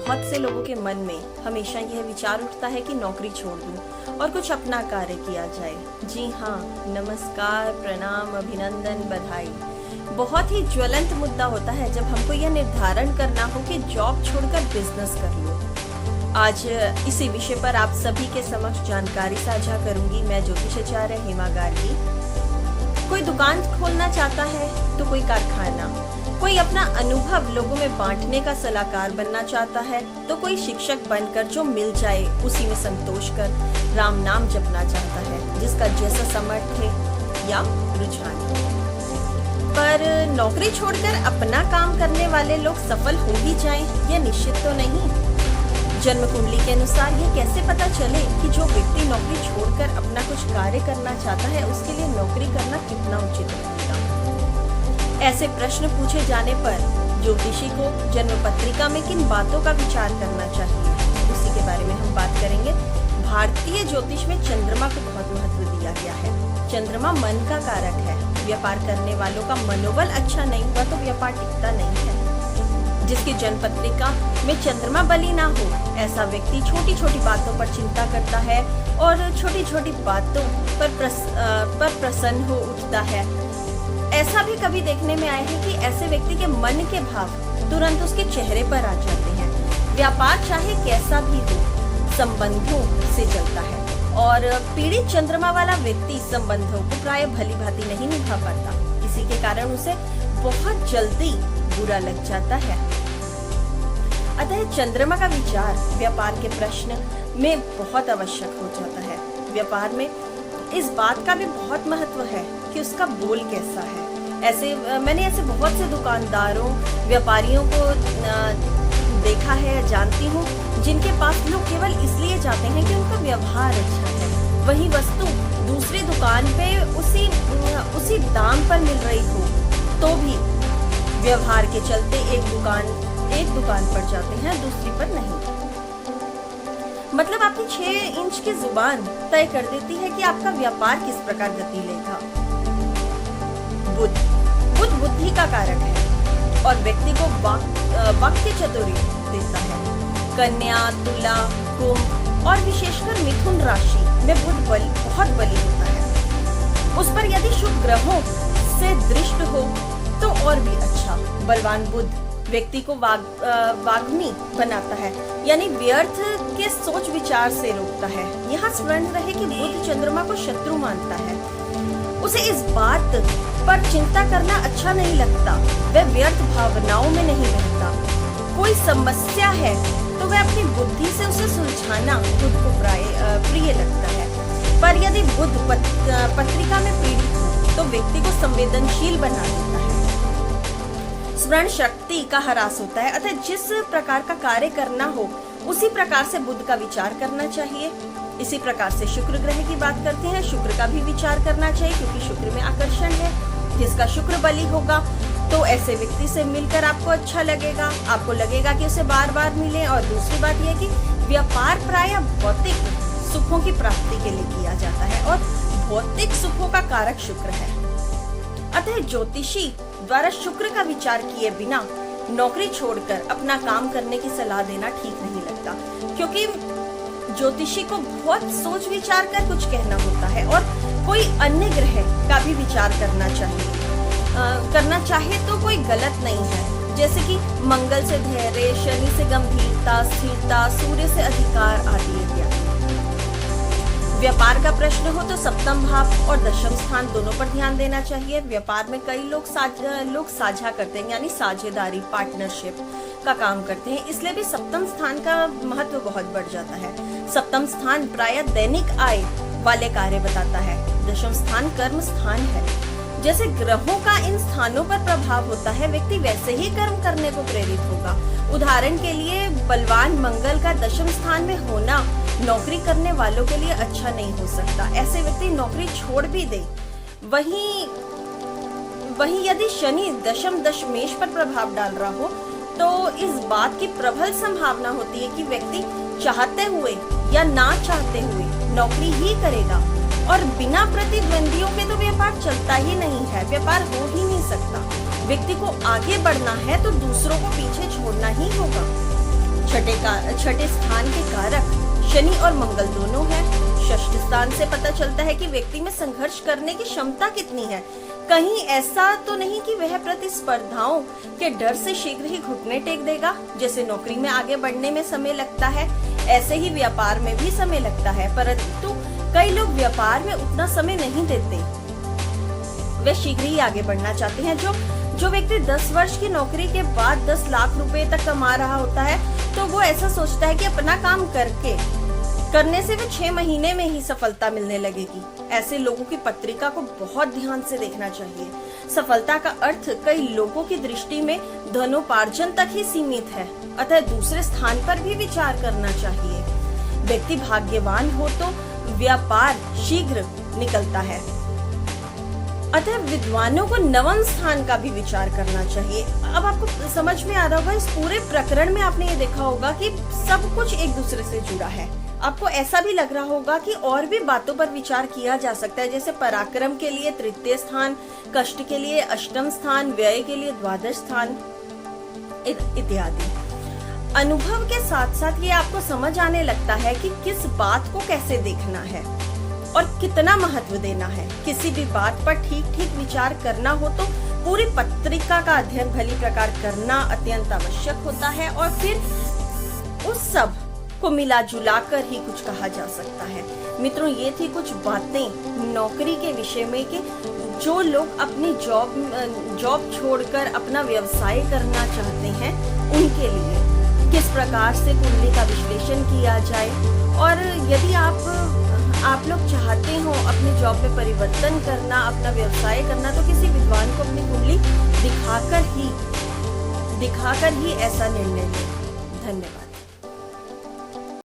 बहुत से लोगों के मन में हमेशा यह विचार उठता है कि नौकरी छोड़ दूं और कुछ अपना कार्य किया जाए। जी हाँ, नमस्कार, प्रणाम, अभिनंदन, बधाई। बहुत ही ज्वलंत मुद्दा होता है जब हमको यह निर्धारण करना हो कि जॉब छोड़कर बिजनेस कर लो। आज इसी विषय पर आप सभी के समक्ष जानकारी साझा करूंगी। मैं ज्योतिषाचार्य हेमा गार्गी। कोई दुकान खोलना चाहता है तो कोई कारखाना, कोई अपना अनुभव लोगों में बांटने का सलाहकार बनना चाहता है तो कोई शिक्षक बनकर जो मिल जाए उसी में संतोष कर राम नाम जपना चाहता है, जिसका जैसा सामर्थ्य या रुझान। पर नौकरी छोड़कर अपना काम करने वाले लोग सफल हो ही जाएं, यह निश्चित तो नहीं। जन्म कुंडली के अनुसार यह कैसे पता चले कि जो व्यक्ति नौकरी छोड़कर अपना कुछ कार्य करना चाहता है उसके लिए नौकरी करना कितना उचित रहेगा? ऐसे प्रश्न पूछे जाने पर ज्योतिषी को जन्म पत्रिका में किन बातों का विचार करना चाहिए, उसी के बारे में हम बात करेंगे। भारतीय ज्योतिष में चंद्रमा को बहुत महत्व दिया गया है। चंद्रमा मन का कारक है। व्यापार करने वालों का मनोबल अच्छा नहीं हुआ तो व्यापार टिकता नहीं है। जिसकी जन्म पत्रिका में चंद्रमा बली ना हो, ऐसा व्यक्ति छोटी छोटी बातों पर चिंता करता है और छोटी छोटी बातों पर प्रसन्न हो उठता है। ऐसा भी कभी देखने में आया है कि ऐसे व्यक्ति के मन के भाव तुरंत उसके चेहरे पर आ जाते हैं। व्यापार चाहे कैसा भी हो, संबंधों से चलता है और पीड़ित चंद्रमा वाला व्यक्ति संबंधों को प्राय भली भांति नहीं निभा पाता। इसी के कारण उसे बहुत जल्दी बुरा लग जाता है। अतः चंद्रमा का विचार व्यापार के प्रश्न में बहुत आवश्यक हो जाता है। व्यापार में इस बात का भी बहुत महत्व है कि उसका बोल कैसा है। मैंने ऐसे बहुत से दुकानदारों, व्यापारियों को देखा है, जानती हूँ, जिनके पास लोग केवल इसलिए जाते हैं कि उनका व्यवहार अच्छा है। वही वस्तु दूसरी दुकान पे उसी दाम पर मिल रही हो तो भी व्यवहार के चलते एक दुकान पर जाते हैं, दूसरी पर नहीं। मतलब आपकी 6 इंच की जुबान तय कर देती है कि आपका व्यापार किस प्रकार गति लेगा। बुध बुद्धि का कारक है और व्यक्ति को वाक्य चातुर्य देता है। कन्या, तुला, कुंभ और विशेषकर मिथुन राशि में बुध बहुत बली होता है। उस पर यदि शुभ ग्रहों से दृष्ट हो तो और भी अच्छा। बलवान बुध व्यक्ति को वाग्मी बनाता है, यानी व्यर्थ के सोच विचार से रोकता है। यहाँ स्मरण रहे कि बुध चंद्रमा को शत्रु मानता है। उसे इस बात पर चिंता करना अच्छा नहीं लगता। वह व्यर्थ भावनाओं में नहीं रहता। कोई समस्या है तो वह अपनी बुद्धि से उसे सुलझाना बुध को प्रिय लगता है। पर यदि बुध पत्रिका में पीड़ित हो तो व्यक्ति को संवेदनशील बना देता है। स्मरण शक्ति का ह्रास होता है। अतः जिस प्रकार का कार्य करना हो उसी प्रकार से बुध का विचार करना चाहिए। इसी प्रकार से शुक्र ग्रह की बात करते हैं। शुक्र का भी विचार करना चाहिए क्योंकि शुक्र में आकर्षण है। जिसका शुक्र बली होगा तो ऐसे व्यक्ति से मिलकर आपको अच्छा लगेगा, आपको लगेगा कि उसे बार बार मिले। और दूसरी बात यह कि व्यापार प्रायः भौतिक सुखों की प्राप्ति के लिए किया जाता है और भौतिक सुखों का कारक शुक्र है। अतः ज्योतिषी द्वारा शुक्र का विचार किए बिना नौकरी छोड़कर अपना काम करने की सलाह देना ठीक नहीं लगता, क्योंकि ज्योतिषी को बहुत सोच विचार कर कुछ कहना होता है और कोई अन्य ग्रह का भी विचार करना चाहे तो कोई गलत नहीं है। जैसे कि मंगल से धैर्य, शनि से गंभीरता, स्थिरता, सूर्य से अधिकार आदि इत्यादि। व्यापार का प्रश्न हो तो सप्तम भाव और दशम स्थान दोनों पर ध्यान देना चाहिए। व्यापार में कई लोग साझा करते हैं, यानी साझेदारी, पार्टनरशिप का काम करते हैं, इसलिए भी सप्तम स्थान का महत्व बहुत बढ़ जाता है। सप्तम स्थान प्रायः दैनिक आय वाले कार्य बताता है। दशम स्थान कर्म स्थान है। जैसे ग्रहों का इन स्थानों पर प्रभाव होता है, व्यक्ति वैसे ही कर्म करने को प्रेरित होगा। उदाहरण के लिए बलवान मंगल का दशम स्थान में होना नौकरी करने वालों के लिए अच्छा नहीं हो सकता। ऐसे व्यक्ति नौकरी छोड़ भी दे। वहीं यदि शनि दशम दशमेश पर प्रभाव डाल रहा हो तो इस बात की प्रबल संभावना होती है कि व्यक्ति चाहते हुए या ना चाहते हुए नौकरी ही करेगा और बिना प्रतिद्वंदियों के तो व्यापार चलता ही नहीं है, व्यापार हो ही नहीं सकता। व्यक्ति को आगे बढ़ना है तो दूसरों को पीछे छोड़ना ही होगा। छठे स्थान के कारक शनि और मंगल दोनों हैं। षष्ठ स्थान से पता चलता है कि व्यक्ति में संघर्ष करने की क्षमता कितनी है। कहीं ऐसा तो नहीं कि वह प्रतिस्पर्धाओं के डर से शीघ्र ही घुटने टेक देगा। जैसे नौकरी में आगे बढ़ने में समय लगता है, ऐसे ही व्यापार में भी समय लगता है, परंतु कई लोग व्यापार में उतना समय नहीं देते, वे शीघ्र ही आगे बढ़ना चाहते हैं। जो व्यक्ति 10 वर्ष की नौकरी के बाद 10 लाख रुपए तक कमा रहा होता है, तो वो ऐसा सोचता है कि अपना काम करने से वो 6 महीने में ही सफलता मिलने लगेगी। ऐसे लोगों की पत्रिका को बहुत ध्यान से देखना चाहिए। सफलता का अर्थ कई लोगों की दृष्टि में धनोपार्जन तक ही सीमित है, अतः दूसरे स्थान पर भी विचार करना चाहिए। व्यक्ति भाग्यवान हो तो व्यापार शीघ्र निकलता है, अतः विद्वानों को नवम स्थान का भी विचार करना चाहिए। अब आपको समझ में आ रहा होगा, इस पूरे प्रकरण में आपने ये देखा होगा कि सब कुछ एक दूसरे से जुड़ा है। आपको ऐसा भी लग रहा होगा कि और भी बातों पर विचार किया जा सकता है, जैसे पराक्रम के लिए तृतीय स्थान, कष्ट के लिए अष्टम स्थान, व्यय के लिए द्वादश स्थान इत्यादि। अनुभव के साथ साथ ये आपको समझ आने लगता है कि किस बात को कैसे देखना है और कितना महत्व देना है। किसी भी बात पर ठीक विचार करना हो तो पूरी पत्रिका का अध्ययन भली प्रकार करना अत्यंत आवश्यक होता है, और फिर उस सब को मिला जुला कर ही कुछ कहा जा सकता है। मित्रों, ये थी कुछ बातें नौकरी के विषय में कि जो लोग अपनी जॉब छोड़कर अपना व्यवसाय करना चाहते हैं उनके लिए किस प्रकार से कुंडली का विश्लेषण किया जाए, और यदि आप लोग चाहते हो अपनी जॉब में परिवर्तन करना, अपना व्यवसाय करना, तो किसी विद्वान को अपनी कुंडली दिखाकर ही ऐसा निर्णय लें। धन्यवाद।